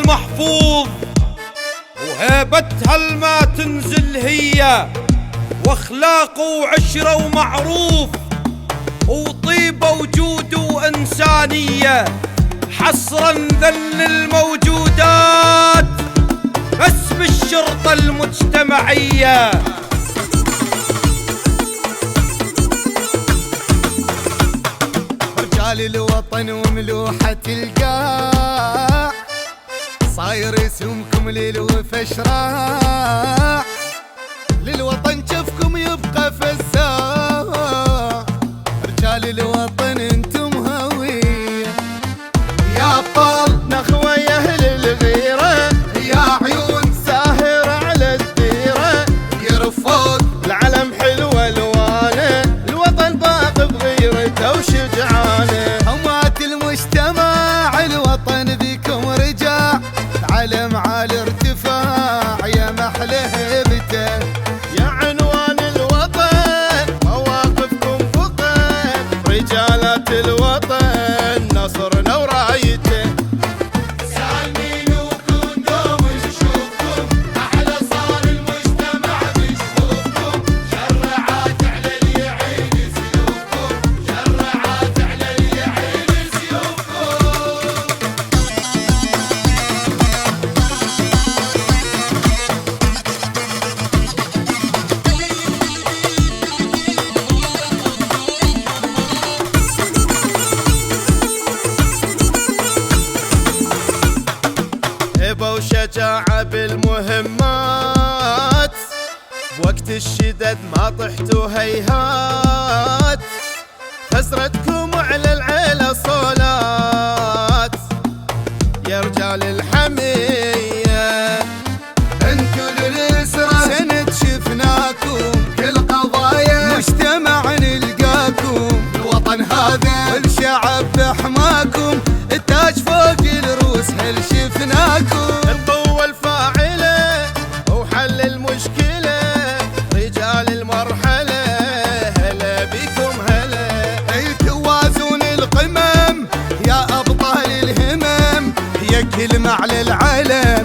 محفوظ، وهيبتها الما تنزل هي، واخلاق وعشرة ومعروف، وطيبة وجود وإنسانية، حصرا ذل الموجودات بس بالشرطة المجتمعية. رجال الوطن وملوحة القاع، صاير اسمكم للوفا شراع، للوطن شفكم يبقى فزاع. رجال الوطن انتم هوية، يا ابطال نخوة يا اهل الغيرة، يا عيون ساهرة على الديرة، يرفوك العلم حلو الوانه، الوطن باق بغيرته وشجعانه. همات المجتمع الوطن بكم رجع، علم على ارتفاع يا محلى هيبته، يا عنوان الوطن مواقفكم فقد، رجالات الوطن نصرنا ورايته. سالمين وكون دوم نشوفكم، احلى صار المجتمع بشوفكم، شرعات على اللي يعين سيوفكم، شرعات على اللي يعين سيوفكم. هبة وشجاعة بالمهمات، بوقت الشدد ما طحتوا هيهات، خسرتكم على العيلة صولات، يا رجال الحمية انتوا للإسرة سند شفناكم، كل قضايا مجتمع نلقاكم، الوطن هذا والشعب بحماكم، التاج فوق الروس هل شفناكم. القوة الفاعلة وحل المشكلة، رجال المرحلة هلا بكم هلا. اي توازن القمم يا ابطال الهمم، هي كلمة على العلم